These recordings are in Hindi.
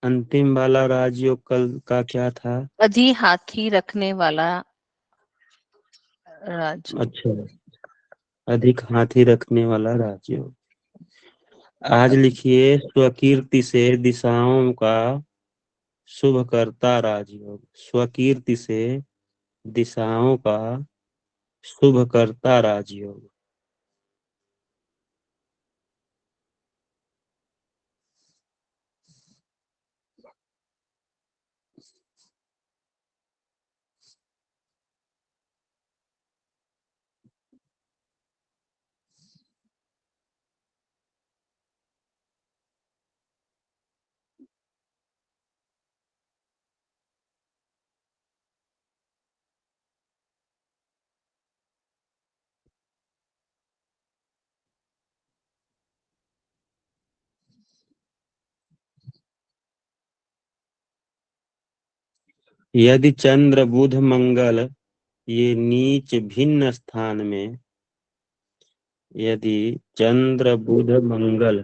अंतिम वाला राजयोग कल का क्या था? अधि हाथी रखने वाला राज। अच्छा, अधिक हाथी रखने वाला राजयोग। आज लिखिए, स्वकीर्ति से दिशाओं का शुभ करता राजयोग। स्वकीर्ति से दिशाओं का शुभ करता राजयोग। यदि चंद्र बुध मंगल ये नीच भिन्न स्थान में, यदि चंद्र बुध मंगल,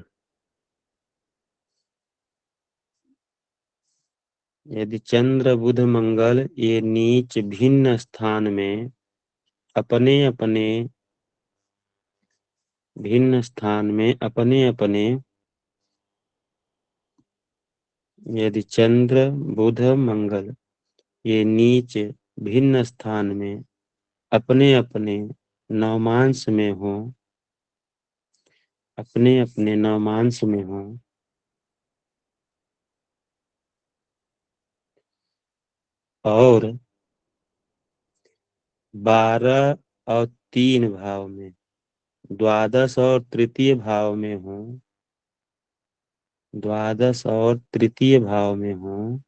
यदि चंद्र बुध मंगल ये नीच भिन्न स्थान में अपने अपने भिन्न स्थान में अपने अपने, यदि चंद्र बुध मंगल ये नीच भिन्न स्थान में अपने अपने नवमांश में हो, अपने अपने नवमांश में हो, और 12 और 3 भाव में, द्वादश और तृतीय भाव में हो, द्वादश और तृतीय भाव में हो,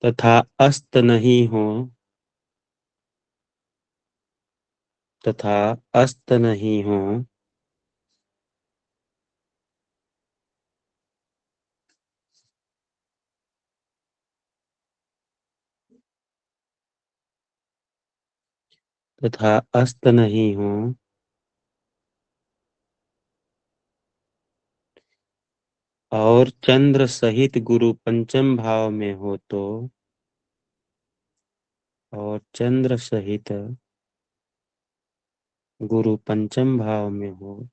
तथा अस्त नहीं हो, तथा अस्त नहीं हो, तथा अस्त नहीं हो, और चंद्र सहित गुरु पंचम भाव में हो तो, और चंद्र सहित गुरु पंचम भाव में हो,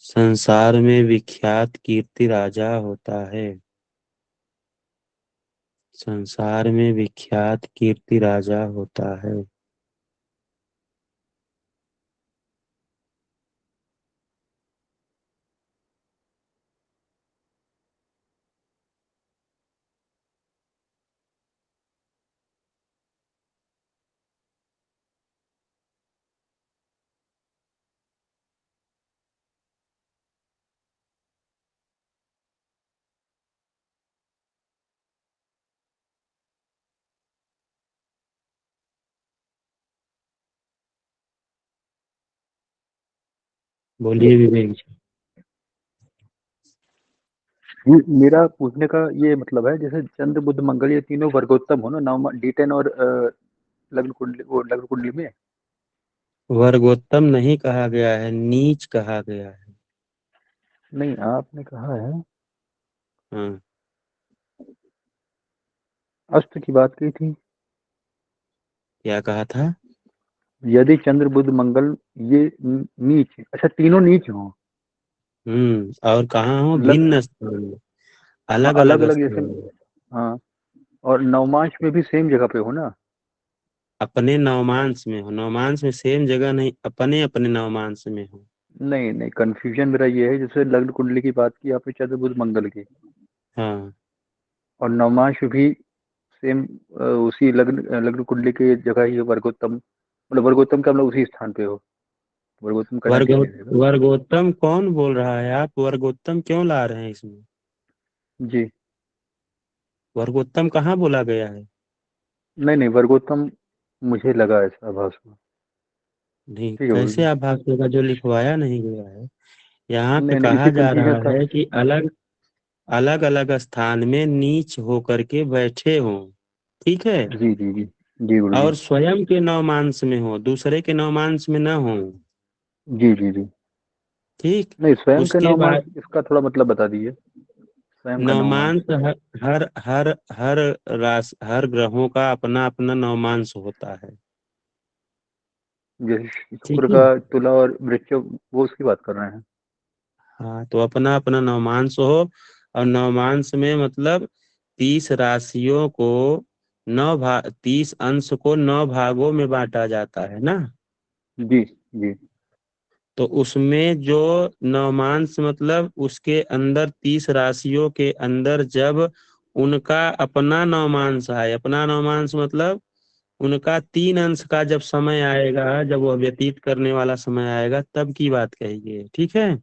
संसार में विख्यात कीर्ति राजा होता है। संसार में विख्यात कीर्ति राजा होता है। बोलिए विवेक जी। मेरा पूछने का ये मतलब है, जैसे चंद्र बुध मंगल ये तीनों वर्गोत्तम हो ना, नव D10 और लग्न कुंडली, वो लग्न कुंडली में। वर्गोत्तम नहीं कहा गया है, नीच कहा गया है। नहीं, आपने कहा है हाँ, अस्त की बात की थी। क्या कहा था? यदि चंद्र बुध मंगल ये नीच, अच्छा तीनों नीच हो। और कहाँ हो? लग भिन्न स्थान में, हाँ, अलग अलग अलग अलग जैसे। स्थान में, हाँ, और नवमांश में भी सेम जगह पे हो ना। अपने नवमांश में हो। नवमांश में सेम जगह नहीं, अपने अपने नवमांश में हो। नहीं नहीं, कंफ्यूजन मेरा ये है, जैसे लग्न कुंडली की बात की आपने चंद्र बुध मंगल की, हाँ, और नवमांश भी सेम उसी लग्न लग्न कुंडली की जगह ही है, वर्गोत्तम, मतलब वर्गोत्तम का मतलब उसी स्थान पे हो। वर्गोत्तम का वर्गो 96 है ना। वर्गोत्तम कौन बोल रहा है? आप वर्गोत्तम क्यों ला रहे हैं इसमें? जी। वर्गोत्तम कहाँ बोला गया है? नहीं नहीं, वर्गोत्तम मुझे लगा ऐसा आभास हुआ। नहीं, ठीक है, कैसे बोलिए। आभास होगा? जो लिखवाया नहीं गया है। यहाँ पे नहीं नहीं, कहा इसी जा कंफ्यूजन रहा था। है कि अलग अलग अलग स्थान में नीच होकर के बैठे हों। ठीक है। जी जी जी। जी गुरु जी। और स्वयं के नवमांस में हो, दूसरे के नवमांस में न हो। जी जी जी। ठीक। नहीं, स्वयं के उसके नवमांस, बाद इसका थोड़ा मतलब बता दीजिए, स्वयं का नवमांस। नवमांस हर हर हर हर हर ग्रहों का अपना अपना नवमांस होता है। जैसे शुक्र ठीक है। का तुला और वृश्चिक, वो उसकी बात कर रहे हैं। हाँ, तो अपना अपना नवमांस हो। और नवमांस में मतलब 30 राशियों को 30 अंश को 9 भागों में बांटा जाता है ना। जी जी। तो उसमें जो नवमांस मतलब उसके अंदर 30 राशियों के अंदर जब उनका अपना नवमांस आए, अपना नवमांस मतलब उनका 3 अंश का जब समय आएगा, जब वह व्यतीत करने वाला समय आएगा, तब की बात कही गई है। ठीक है।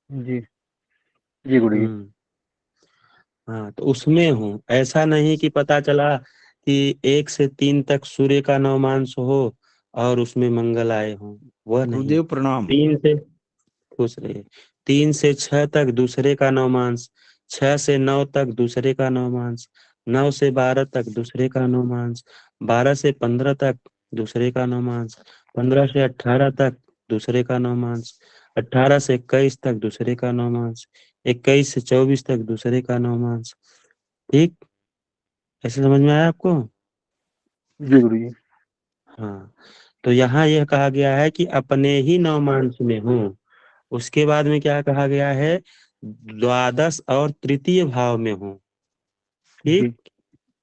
जी जी गुरु जी। हम्म। हाँ, तो उसमें हूँ। ऐसा नहीं कि पता चला कि 1 से 3 तक सूर्य का नवमांश हो और उसमें मंगल आए हों, वह नहीं। गुरुदेव प्रणाम। 3 से खुश रहिए। 3 से 6 तक दूसरे का नवमांश, 6 से 9 तक दूसरे का नवमांस, 9 से 12 तक दूसरे का नवमांस, 12 से 15 तक दूसरे का नवमांस, 15 से 18 तक दूसरे का नवमांस, 18 से 21 तक दूसरे का नवमांस, 21 से 24 तक दूसरे का नवमांस। ठीक। ऐसे समझ में आया आपको? जी गुरु जी। हाँ। तो यहाँ यह कहा गया है कि अपने ही नवमांस में हो। उसके बाद में क्या कहा गया है? द्वादश और तृतीय भाव में हो। ठीक। जी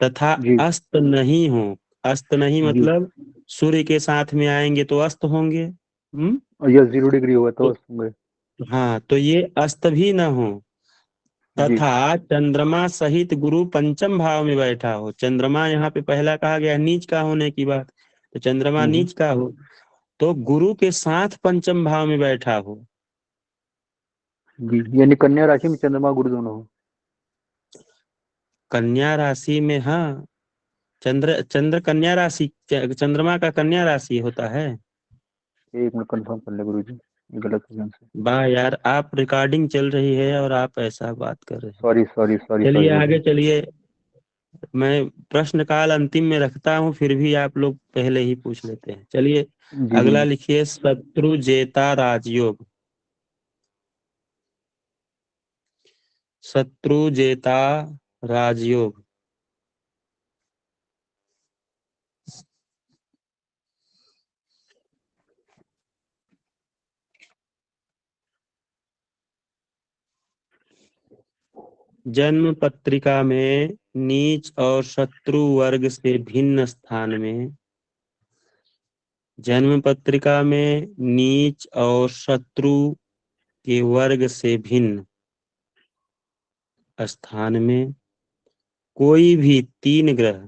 तथा जी अस्त नहीं हो। अस्त नहीं जी। मतलब सूर्य के साथ में आएंगे तो अस्त होंगे। और यह 0 डिग्री हुआ तो तो होंगे। हाँ, तो ये अस्त भी ना हो। जी तथा चंद्रमा सहित गुरु पंचम भाव में बैठा हो। चंद्रमा यहाँ पे पहला कहा गया है नीच का होने की बात, तो चंद्रमा हम्म, नीच का हो। तो गुरु के साथ पंचम भाव में बैठा हो। जी, यानी कन्या राशि में चंद्रमा गुरु दोनों हो। कन्या राशि में, हाँ। चंद्र चंद्र कन्या राशि, चंद्रमा का कन्या राशि होता है। एक मिनट कंफर्म कर ले गुरु जी, गलत हो गया हमसे। वाह यार, आप रिकॉर्डिंग चल रही है और आप ऐसा बात कर रहे हैं। सॉरी सॉरी सॉरी सॉरी चलिए गुरु आगे जी। चलिए। मैं प्रश्न काल अंतिम में रखता हूँ, फिर भी आप लोग पहले ही पूछ लेते हैं। चलिए जी गुरु अगला जी। लिखिए, शत्रु जेता राजयोग। शत्रु जेता राजयोग। जन्म पत्रिका में नीच और शत्रु वर्ग से भिन्न स्थान में, जन्म पत्रिका में नीच और शत्रु के वर्ग से भिन्न स्थान में कोई भी 3 ग्रह,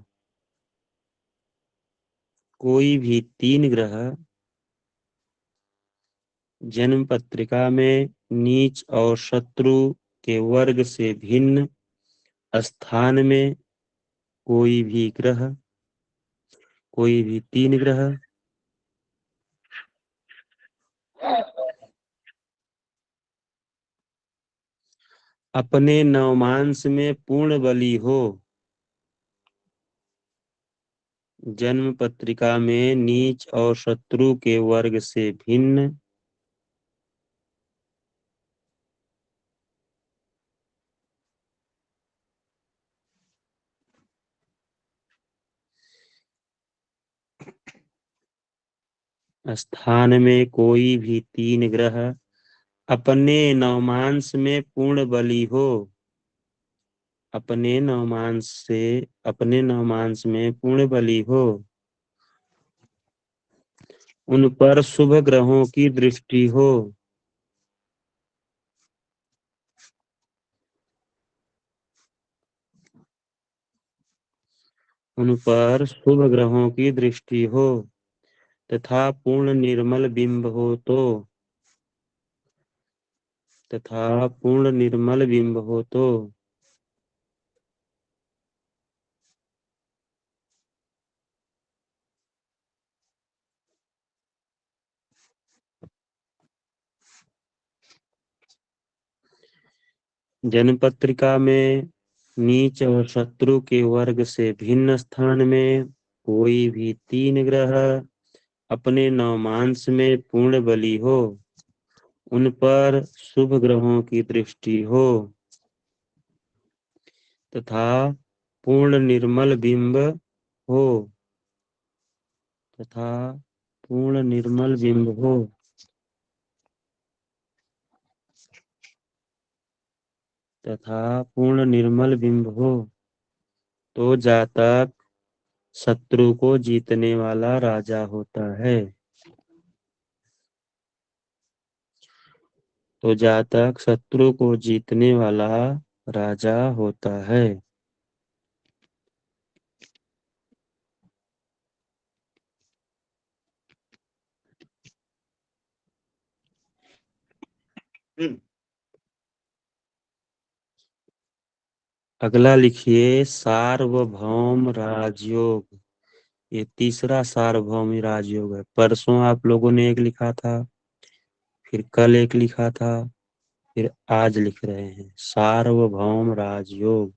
कोई भी 3 ग्रह जन्म पत्रिका में नीच और शत्रु के वर्ग से भिन्न स्थान में कोई भी ग्रह, कोई भी 3 ग्रह अपने नवमांस में पूर्ण बली हो। जन्म पत्रिका में नीच और शत्रु के वर्ग से भिन्न स्थान में कोई भी 3 ग्रह अपने नवमांस में पूर्ण बली हो। अपने नवमांस से, अपने नवमांस में पूर्ण बली हो, उन पर शुभ ग्रहों की दृष्टि हो। उन पर शुभ ग्रहों की दृष्टि हो तथा पूर्ण निर्मल बिंब हो तो, तथा पूर्ण निर्मल बिंब हो तो जन्म पत्रिका में नीच और शत्रु के वर्ग से भिन्न स्थान में कोई भी 3 ग्रह अपने नवमांश में पूर्ण बली हो, उन पर शुभ ग्रहों की दृष्टि हो तथा पूर्ण निर्मल बिंब हो तथा पूर्ण निर्मल बिंब हो तथा पूर्ण निर्मल बिंब हो तो जातक शत्रु को जीतने वाला राजा होता है। तो जातक शत्रु को जीतने वाला राजा होता है। अगला लिखिए सार्वभौम राजयोग। ये तीसरा सार्वभौम राजयोग है। परसों आप लोगों ने एक लिखा था, फिर कल एक लिखा था, फिर आज लिख रहे हैं सार्वभौम राजयोग।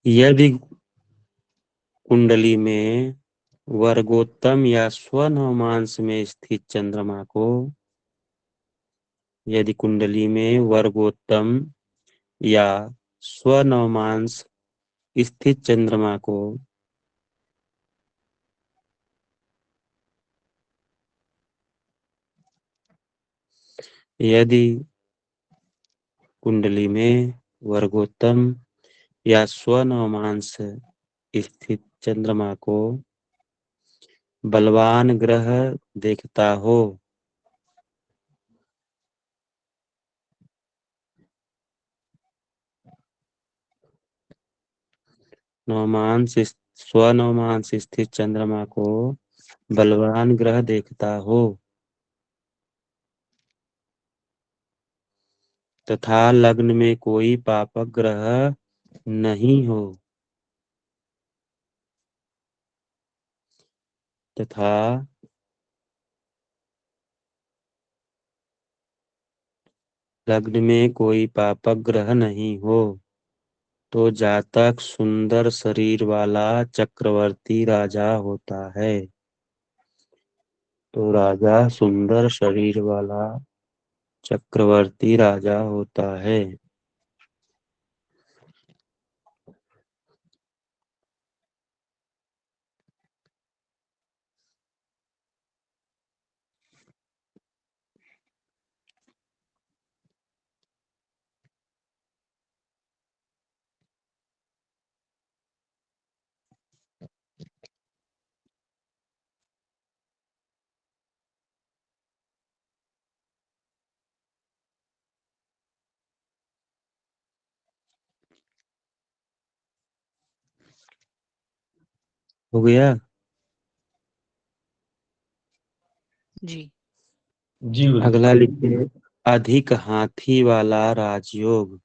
यदि कुंडली में वर्गोत्तम या स्वनवमांस में स्थित चंद्रमा को, यदि कुंडली में वर्गोत्तम या स्वनवमांस स्थित चंद्रमा को यदि कुंडली में वर्गोत्तम या स्वनवमांस स्थित चंद्रमा को बलवान ग्रह देखता हो, स्वनवमांस स्थित चंद्रमा को बलवान ग्रह देखता हो तथा लग्न में कोई पापक ग्रह नहीं हो तथा लग्न में कोई पापक ग्रह नहीं हो तो जातक सुंदर शरीर वाला चक्रवर्ती राजा होता है। तो राजा सुंदर शरीर वाला चक्रवर्ती राजा होता है। हो गया? जी। अगला लिखिए अधिक हाथी वाला राजयोग।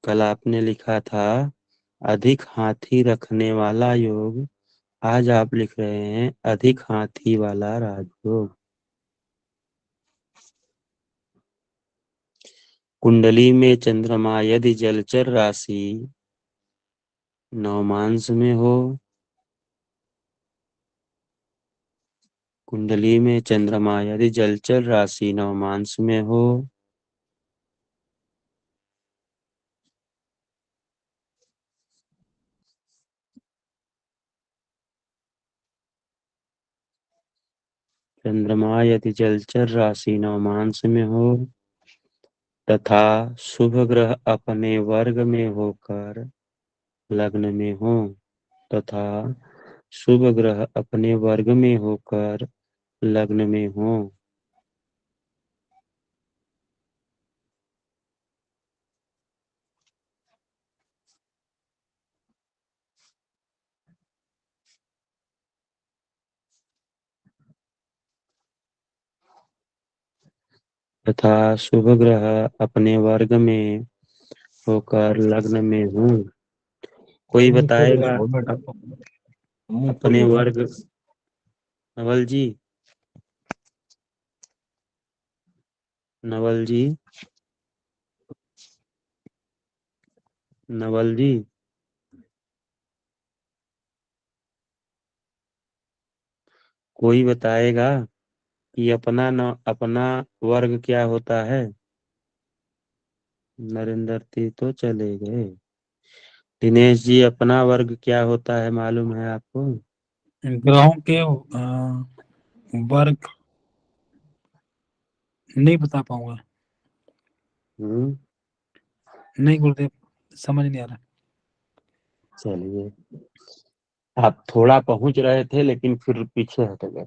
कल आपने लिखा था अधिक हाथी रखने वाला योग, आज आप लिख रहे हैं अधिक हाथी वाला राजयोग। कुंडली में चंद्रमा यदि जलचर राशि नवमांस में हो, कुंडली में चंद्रमा यदि जलचर राशि नवमांस में हो चंद्रमा यदि जलचर राशि नवमांस में हो तथा शुभ ग्रह अपने वर्ग में होकर लग्न में हो तथा शुभ ग्रह अपने वर्ग में होकर लग्न में हो तथा शुभ ग्रह अपने वर्ग में होकर लग्न में हो। कोई बताएगा अपने वर्ग नवल जी, नवल जी, नवल जी, कोई बताएगा कि अपना वर्ग क्या होता है? नरेंद्र जी तो चले गए। दिनेश जी, अपना वर्ग क्या होता है, मालूम है आपको? ग्रहों के वर्ग नहीं बता पाऊंगा। हम्म, नहीं गुरुदेव, समझ नहीं आ रहा। चलिए, आप थोड़ा पहुंच रहे थे लेकिन फिर पीछे हट गए।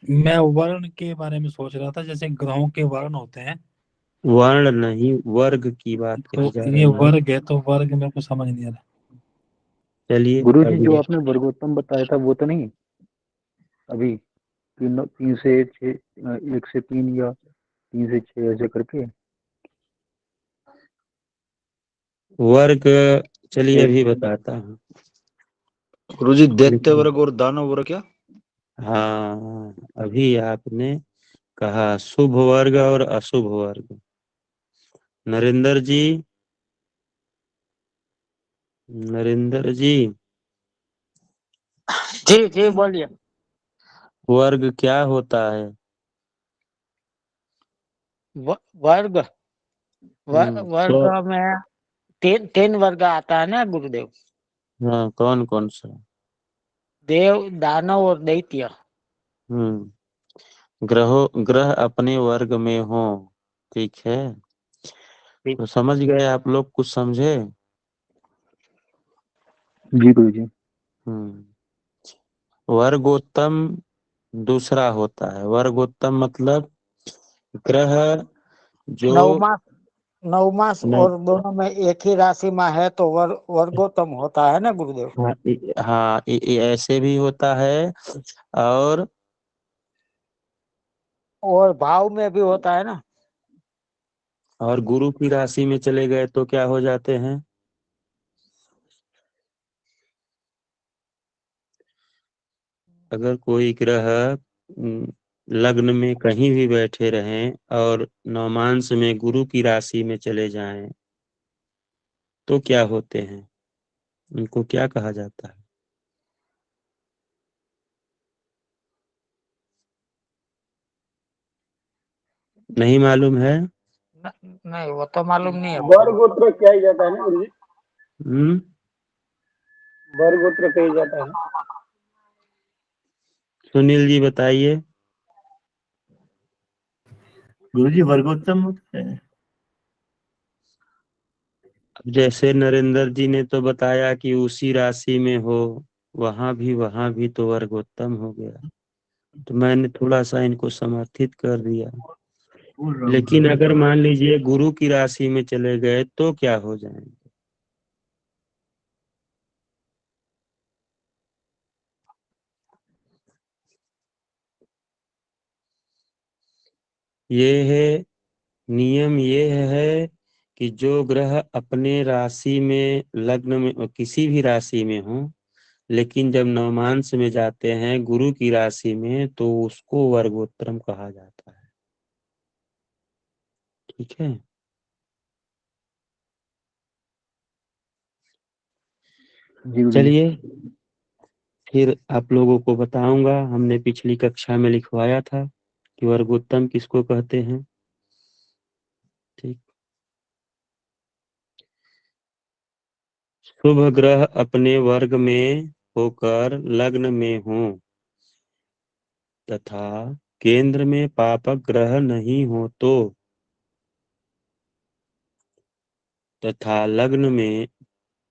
मैं वर्ण के बारे में सोच रहा था, जैसे ग्रहों के वर्ण होते हैं, वर्ण नहीं, वर्ग की बात तो कही जा ये रही है। वर्ग है, तो वर्ग मेरे को समझ नहीं आ रहा। चलिए गुरुजी जो अगले। आपने वर्गोत्तम बताया था वो तो नहीं अभी? 3 से 6, 1 से 3 या 3 से 6 ऐसे करके। वर्ग, चलिए अभी बताता हूँ। गुरुजी, दैत्य लेकिन वर्ग और दानव वर्ग क्या? हाँ, अभी आपने कहा शुभ वर्ग और अशुभ वर्ग। नरेंद्र जी, नरेंद्र जी, जी जी बोलिए। वर्ग क्या होता है? वर्ग, वर्ग तो में तीन तीन वर्ग आता है ना गुरुदेव। हाँ, कौन कौन सा? देव, दानव और दैत्य। ग्रह अपने वर्ग में हो, ठीक है। तो समझ गए आप लोग, कुछ समझे? जी गुरुजी। हम्म वर्गोत्तम दूसरा होता है। वर्गोत्तम मतलब ग्रह जो नवमास, नवमास न, और दोनों में एक ही राशि में है तो वर्गोत्तम होता है ना गुरुदेव। हाँ, हाँ, ऐसे भी होता है। और और भाव में भी होता है ना। गुरु की राशि में चले गए तो क्या हो जाते हैं? अगर कोई ग्रह लग्न में कहीं भी बैठे रहें और नवमांश में गुरु की राशि में चले जाएं तो क्या होते हैं? उनको क्या कहा जाता है? नहीं मालूम है? नहीं, वो तो मालूम नहीं है। वर्गोत्र क्या ही जाता है ना गुरुजी? हम्म वर्गोत्र कही जाता है। सुनील जी बताइए। गुरुजी वर्गोत्तम होता है। अब जैसे नरेंद्र जी ने तो बताया कि उसी राशि में हो, वहां भी तो वर्गोत्तम हो गया। तो मैंने थोड़ा सा इनको समर्थित कर दिया। बोल रहा हूँ लेकिन गुरुजी। अगर मान लीजिए गुरु की राशि में चले गए तो क्या हो जाएंगे? ये है नियम, ये है कि जो ग्रह अपने राशि में, लग्न में, किसी भी राशि में हो, लेकिन जब नवमांश में जाते हैं गुरु की राशि में तो उसको वर्गोत्तम कहा जाता है। ठीक है। जी गुरुजी। चलिए, फिर आप लोगों को बताऊंगा। हमने पिछली कक्षा में लिखवाया था कि वर्गोत्तम किसको कहते हैं। ठीक। शुभ ग्रह अपने वर्ग में होकर लग्न में हो तथा केंद्र में पापक ग्रह नहीं हो तो, तथा लग्न में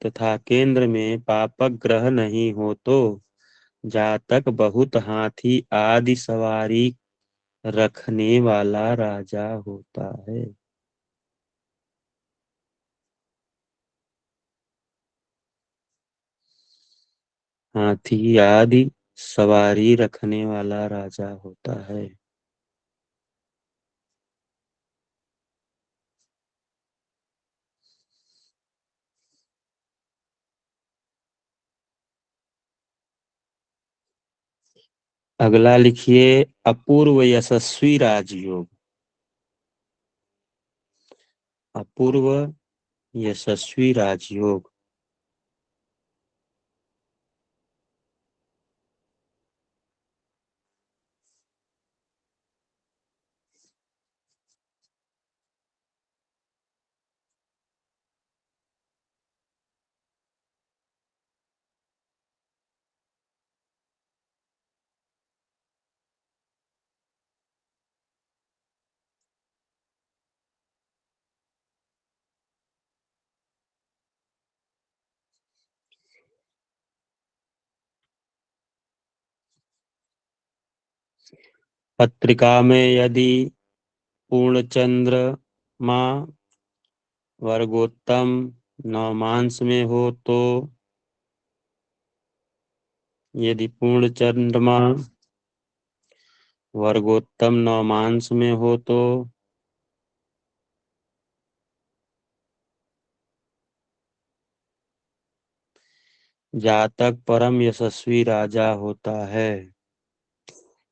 तथा केंद्र में पापक ग्रह नहीं हो तो जातक बहुत हाथी आदि सवारी रखने वाला राजा होता है। हाथी आदि सवारी रखने वाला राजा होता है। अगला लिखिए अपूर्व यशस्वी राजयोग। अपूर्व यशस्वी राजयोग। पत्रिका में यदि पूर्णचंद्रमा वर्गोत्तम नवमांश में हो तो, यदि पूर्णचंद्रमा वर्गोत्तम नवमांश में हो तो जातक परम यशस्वी राजा होता है।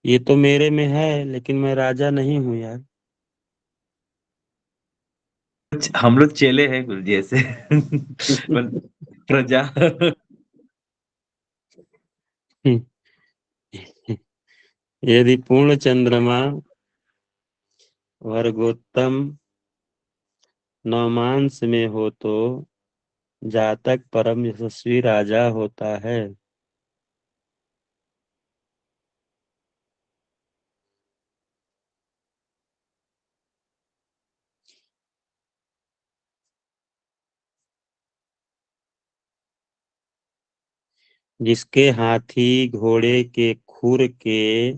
ये तो मेरे में है, लेकिन मैं राजा नहीं हूँ यार। हम लोग चेले हैं गुरुजी ऐसे प्रजा। यदि पूर्ण चंद्रमा वर्गोत्तम नवमांश में हो तो जातक परम यशस्वी राजा होता है। जिसके हाथी घोड़े के खुर के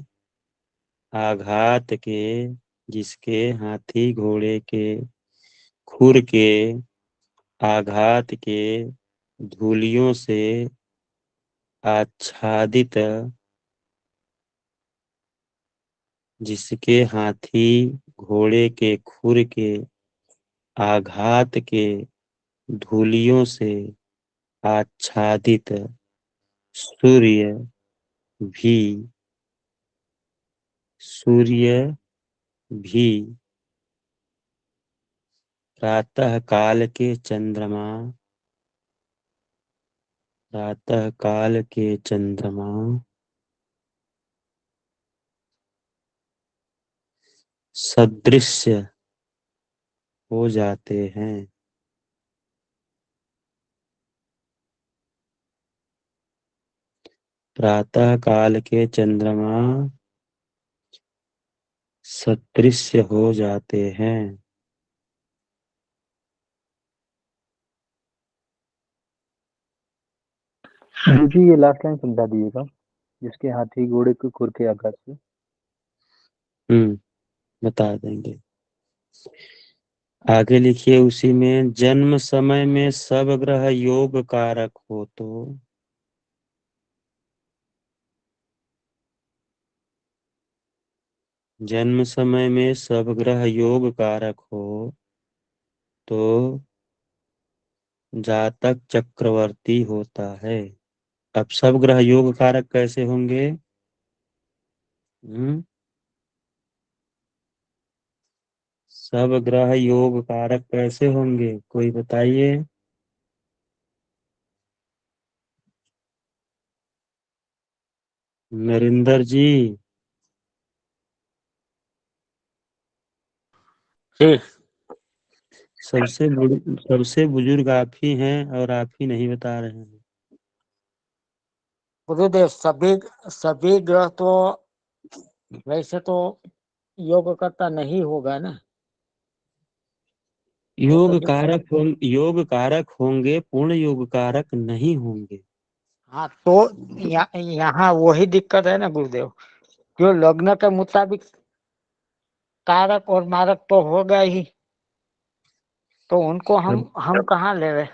आघात के, जिसके हाथी घोड़े के खुर के आघात के धूलियों से आच्छादित, जिसके हाथी घोड़े के खुर के आघात के धूलियों से आच्छादित सूर्य भी प्रातः काल के चंद्रमा, प्रातः काल के चंद्रमा सदृश्य हो जाते हैं। प्रातः काल के चंद्रमा सदृश्य हो जाते हैं। जी ये लास्ट लाइन समझा दीजिएगा, जिसके हाथी घोड़े के खुर के आघात से। बता देंगे। आगे लिखिए उसी में, जन्म समय में सब ग्रह योग कारक हो तो, जन्म समय में सब ग्रह योग कारक हो तो जातक चक्रवर्ती होता है। अब सब ग्रह योग कारक कैसे होंगे? हम्म सब ग्रह योग कारक कैसे होंगे, कोई बताइए। नरेंद्र जी। सबसे बुजुर्ग आप ही हैं और आप ही नहीं बता रहे हैं। गुरुदेव सभी ग्रह तो वैसे तो योग करता नहीं होगा ना। योग कारक होंगे, पूर्ण योग कारक नहीं होंगे। हाँ तो यहाँ वही दिक्कत है ना गुरुदेव, जो लग्न के मुताबिक कारक और मारक तो होगा ही, तो उनको हम कहाँ ले रहे।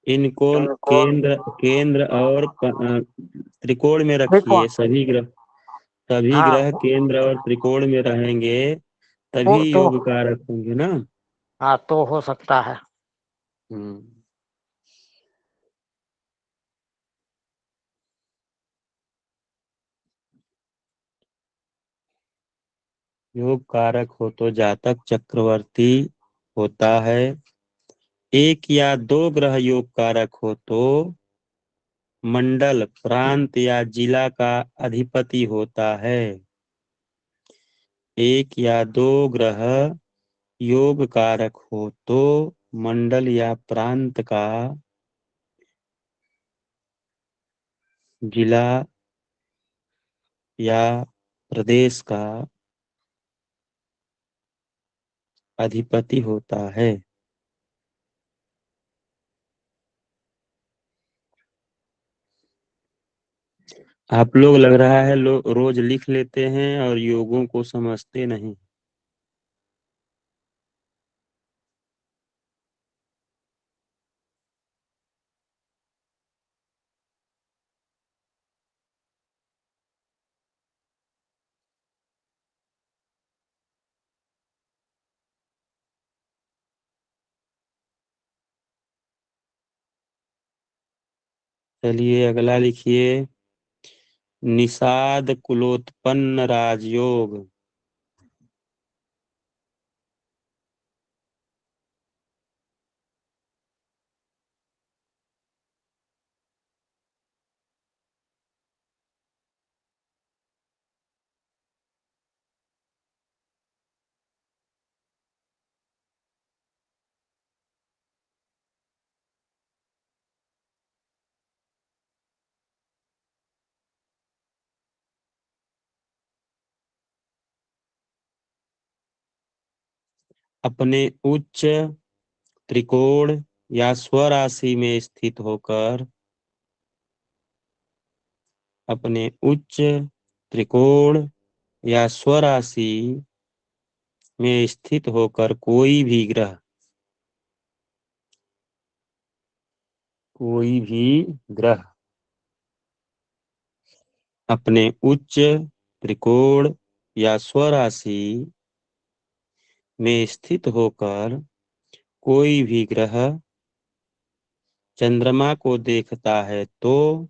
इनको केंद्र और त्रिकोण में देखो रखिए। सभी हाँ ग्रह केंद्र और त्रिकोण में रहेंगे वो तभी तो योग कारक होंगे ना। हाँ तो हो सकता है। हम्म योग कारक हो तो जातक चक्रवर्ती होता है। एक या दो ग्रह योग कारक हो तो मंडल, प्रांत या जिला का अधिपति होता है। एक या दो ग्रह योग कारक हो तो मंडल या प्रांत का, जिला या प्रदेश का अधिपति होता है। आप लोग लग रहा है रोज लिख लेते हैं और योगों को समझते नहीं। चलिए अगला लिखिए, निषाद कुलोत्पन्न राजयोग। अपने उच्च त्रिकोण या स्वराशि में स्थित होकर, अपने उच्च त्रिकोण या स्वराशि में स्थित होकर कोई भी ग्रह, कोई भी ग्रह अपने उच्च त्रिकोण या स्वराशि में स्थित होकर कोई भी ग्रह चंद्रमा को देखता है तो,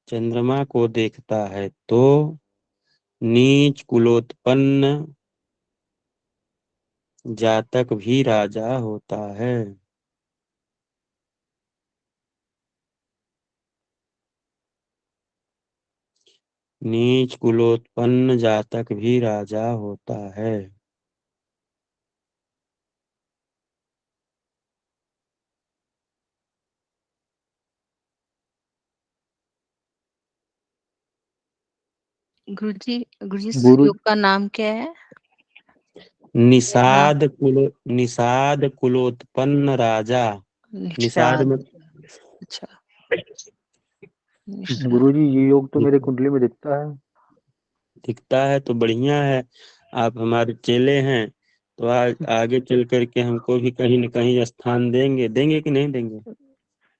चंद्रमा को देखता है तो नीच कुलोत्पन्न जातक भी राजा होता है। नीच कुलोत्पन्न जातक भी राजा होता है। गुरुजी, इस गुरु योग का नाम क्या है? निषाद कुलोत्पन्न राजा। निषाद निषाद। में अच्छा, निषाद। गुरुजी ये योग तो मेरे कुंडली में दिखता है। दिखता है तो बढ़िया है, आप हमारे चेले हैं तो आगे चल करके हमको भी कहीं न कहीं स्थान देंगे, देंगे कि नहीं देंगे?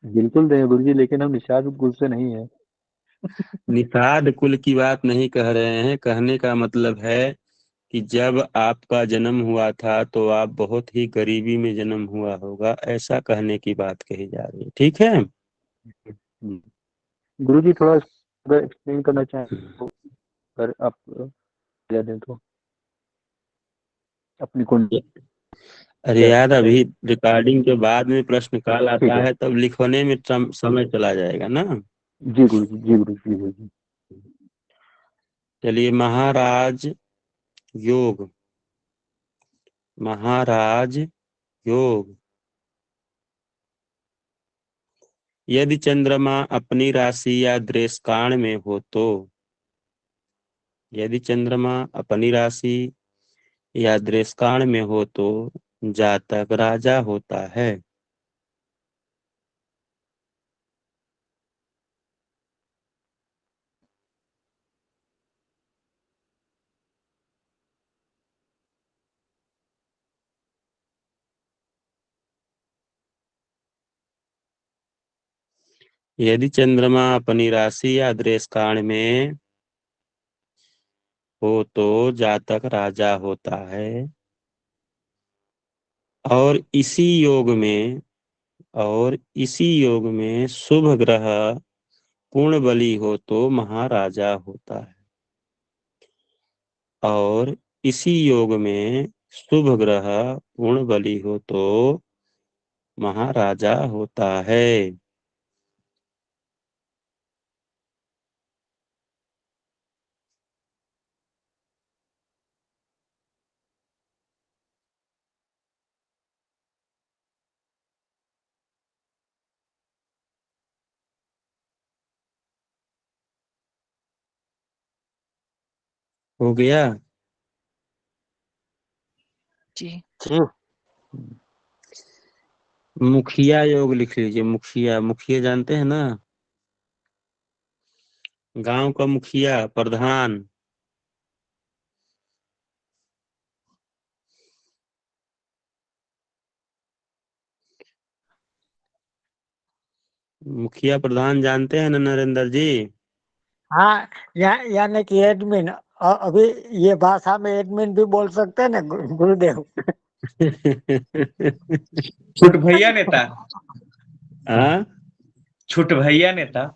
बिल्कुल दें गुरुजी, लेकिन हम निषाद कुल से नहीं है। निषाद कुल की बात नहीं कह रहे हैं, कहने का मतलब है कि जब आपका जन्म हुआ था तो आप बहुत ही गरीबी में जन्म हुआ होगा, ऐसा कहने की बात कही जा रही है। ठीक है। गुरुजी थोड़ा अगर एक्सप्लेन करना चाहें तो, अगर आप दे दें तो अपनी कुंडली। अरे यार, अभी रिकॉर्डिंग के बाद में प्रश्न काल ठीक आता है है तब लिखने में समय चला जाएगा ना। जी गुरुजी, जी गुरुजी, जी गुरुजी। चलिए, महाराज योग। महाराज योग। यदि चंद्रमा अपनी राशि या दृष्काण में हो तो, यदि चंद्रमा अपनी राशि या दृष्काण में हो तो जातक राजा होता है। यदि चंद्रमा अपनी राशि या दृष्काण में हो तो जातक राजा होता है। और इसी योग में, और इसी योग में शुभ ग्रह पूर्ण बली हो तो महाराजा होता है। और इसी योग में शुभ ग्रह पूर्ण बली हो तो महाराजा होता है। हो गया। जी। जी। मुखिया योग लिख लीजिए। मुखिया, मुखिया जानते हैं ना, गांव का मुखिया, प्रधान। मुखिया प्रधान जानते हैं ना नरेंद्र जी? हाँ, यानी कि एडमिन, अभी ये भाषा में एडमिन भी बोल सकते हैं ना गुरुदेव। छोट भैया नेता। हाँ, छोट भैया नेता।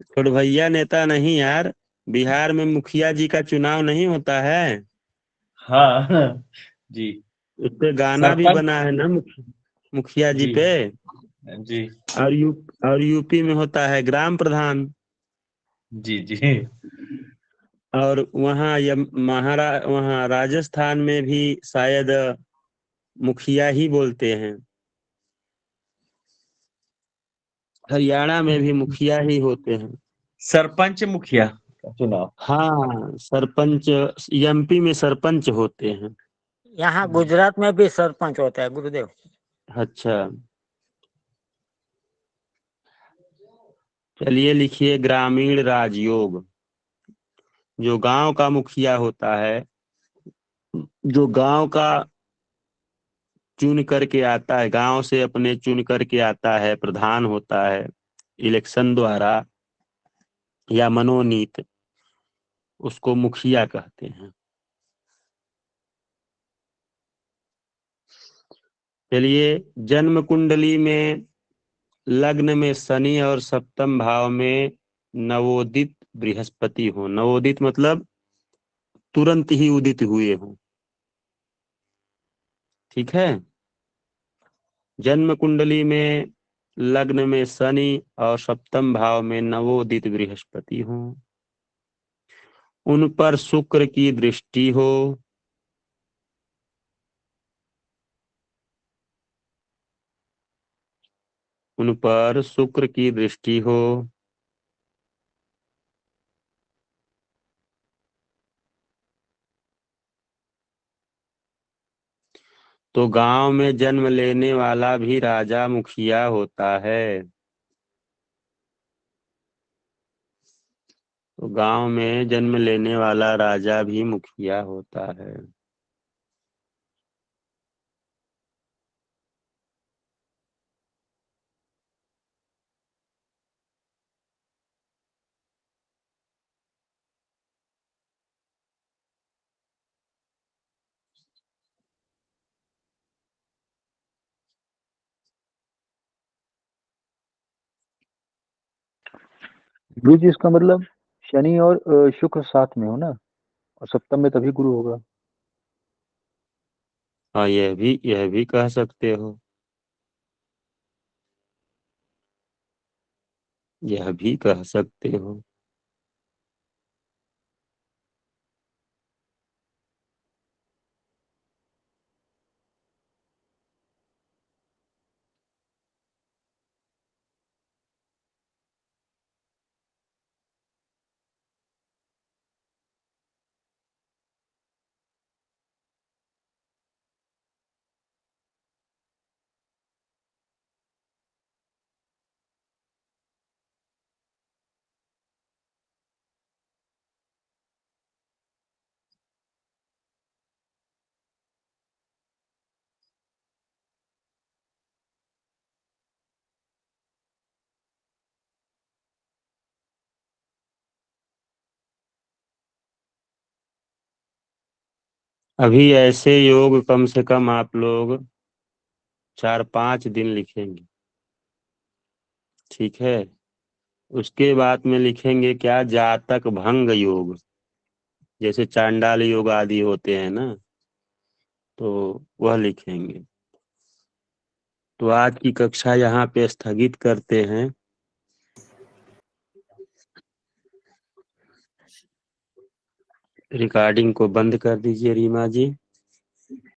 छोड़ भैया नेता नहीं यार, बिहार में मुखिया जी का चुनाव नहीं होता है। हाँ जी। उस पे गाना भी सरपंच। बना है ना, मुखिया जी जी पे। जी और और यूपी में होता है ग्राम प्रधान। जी जी और वहाँ वहाँ राजस्थान में भी शायद मुखिया ही बोलते हैं। हरियाणा में भी मुखिया ही होते हैं। सरपंच मुखिया का चुनाव। हाँ, सरपंच एमपी में सरपंच होते हैं। यहाँ गुजरात में भी सरपंच होता है गुरुदेव। अच्छा, चलिए लिखिए ग्रामीण राजयोग। जो गांव का मुखिया होता है, जो गांव का चुन करके आता है, गांव से अपने चुन करके आता है, प्रधान होता है इलेक्शन द्वारा या मनोनीत, उसको मुखिया कहते हैं। चलिए, जन्म कुंडली में लग्न में शनि और सप्तम भाव में नवोदित बृहस्पति हो। नवोदित मतलब तुरंत ही उदित हुए हो। ठीक है। जन्म कुंडली में लग्न में शनि और सप्तम भाव में नवोदित बृहस्पति हो, उन पर शुक्र की दृष्टि हो, उन पर शुक्र की दृष्टि हो तो गांव में जन्म लेने वाला भी राजा मुखिया होता है। तो गांव में जन्म लेने वाला राजा भी मुखिया होता है। गुरु जी इसका मतलब शनि और शुक्र साथ में हो ना, और सप्तम में तभी गुरु होगा। हाँ, यह भी कह सकते हो, यह भी कह सकते हो। अभी ऐसे योग कम से कम आप लोग 4-5 दिन लिखेंगे। ठीक है। उसके बाद में लिखेंगे क्या, जातक भंग योग। जैसे चांडाल योग आदि होते हैं ना, तो वह लिखेंगे। तो आज की कक्षा यहाँ पे स्थगित करते हैं। रिकॉर्डिंग को बंद कर दीजिए रीमा जी।